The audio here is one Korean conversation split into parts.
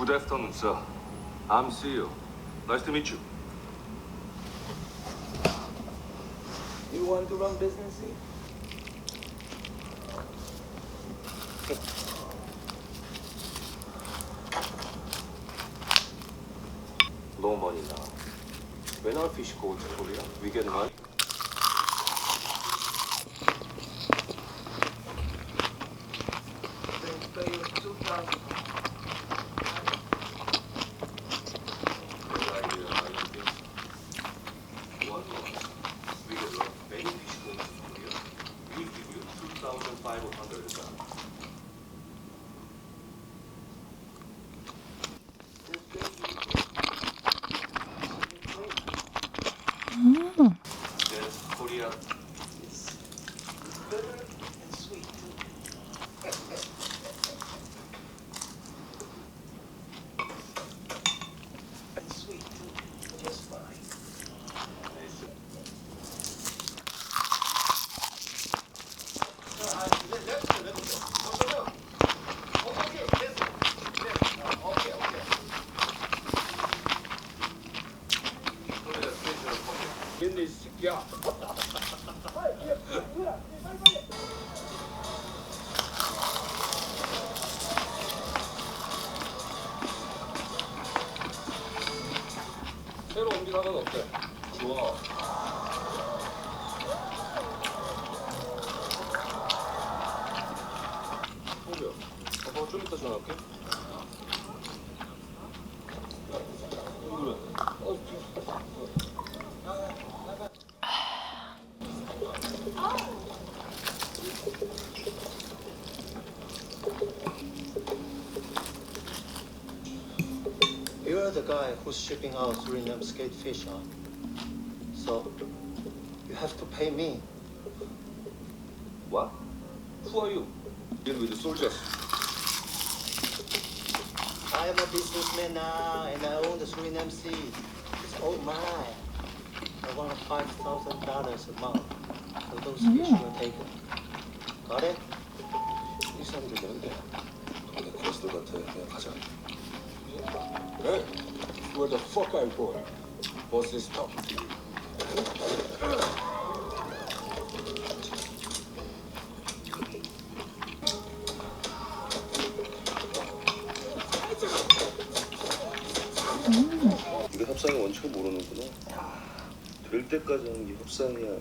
Good afternoon, sir. I'm CEO. Nice to meet you. You want to run business here? No money now. When our fish go to Korea, we get money. They pay us 2,000. We get many fish go to Korea. We give you 2,500 baht. Yes, Korea. It's bitter and sweet too. And sweet too. Just fine. 근데 이 새끼야. 새로 옮긴 하나는 어때? 좋아. 호비야. 아빠 좀 이따 전화할게. You're the guy who's shipping out Suriname skate fish, huh? So, you have to pay me. What? Who are you? Deal with the soldiers. I am a businessman now, and I own the Suriname Sea. It's all mine. I want $5,000 a month for those fish you're taking. Got it? 이 사람들 뭔데? 동네 고스트 같아. 그냥 가자. Hey, where the fuck are you going? Boss is talking to you. 우리 협상의 원칙을 모르는구나. 될 때까지 하는 게 협상이야.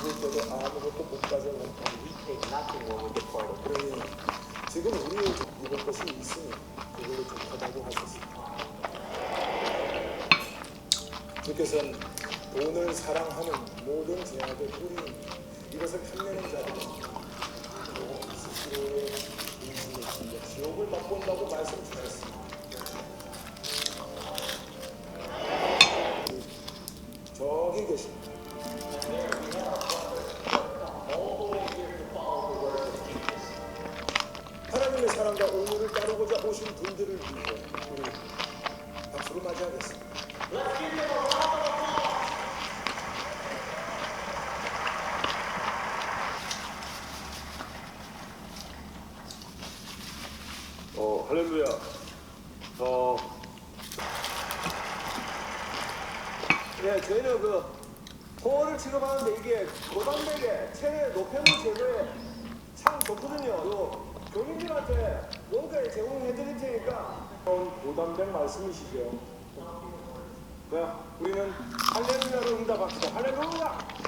죽을 때도 아무것도 못 가져간 We take nothing when we depart. 그러니 지금 우리의 입을 것이 있으니 그걸로 족하다고 하셨습니다. 주께서는 돈을 사랑하는 모든 죄악의 뿌리인 이것을 탐내는 자들은 스스로의 인생을 죽여 지옥을 맛본다고 말씀 주셨습니다. 저기 계십니다. 하나님의 사랑과 의무를 따르고자 오신 분들을 위해 우리 박수로 맞이하겠습니다. 할렐루야. 예, 저희는 그 호를 취급하는데 이게 고단백에 체내 노폐물 제거에 참 좋거든요. 그 교민들한테 뭔가 제공해드릴 테니까 고단백 말씀이시죠. 자, 우리는 할렐루야로 응답합시다. 할렐루야!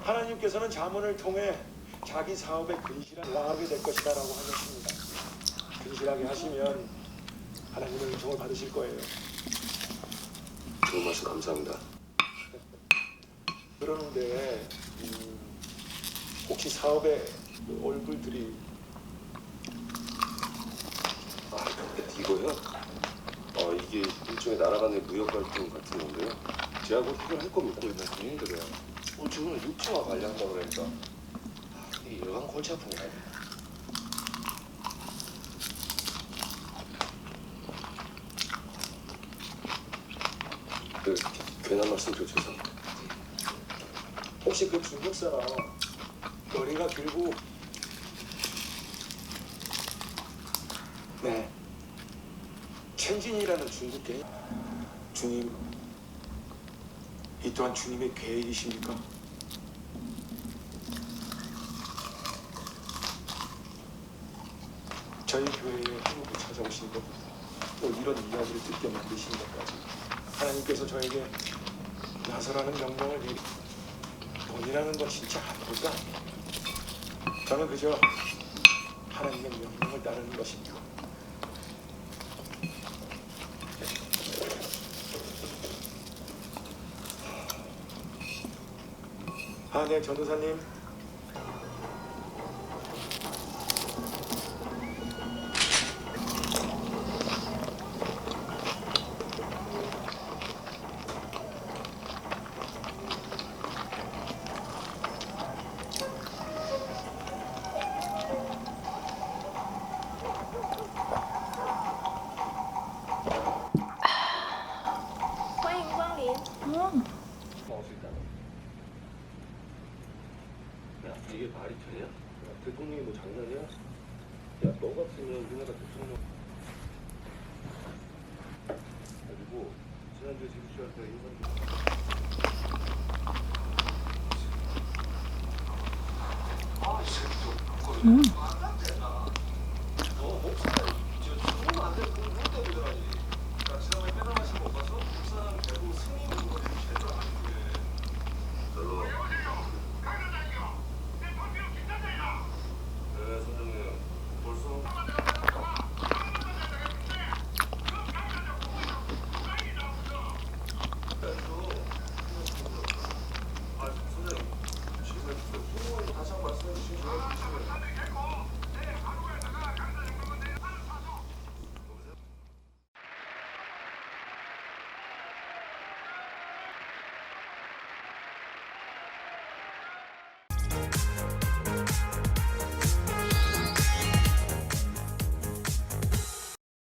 하나님께서는 자문을 통해 자기 사업에 근실하게 나가게 될 것이다라고 하셨습니다. 근실하게 하시면 하나님의 은총을 받으실 거예요. 좋은 말씀 감사합니다. 그러는데 혹시 사업에 얼굴들이 근데 이거요? 이게 일종의 나라 간의 무역 갈등 같은 건데요. 제하고 해결할 겁니다. 왜냐면 군인들이요. 지금 육지와 관련한다고 그러니까 이게 여간 골치 아픈 게 아니에요. 괜한 말씀 좀 죄송합니다. 혹시 그 중국 사람 머리가 길고 네 천진이라는 중국 계 주님 이 또한 주님의 계획이십니까? 저희 교회에 한국에 찾아오신 것, 또 이런 이야기를 듣게 만드신 것까지 하나님께서 저에게 나서라는 명령을 내리 돈이라는 건 진짜 아무것도 아니에요. 저는 그저 하나님의 명령을 따르는 것입니다. 네, 전도사님. 야, 이게 말이 되냐? 야, 대통령이 뭐 장난이야? 야, 너 같으면 우리나라 대통령 그리고 지난주에 제주시한테 인사드렸어.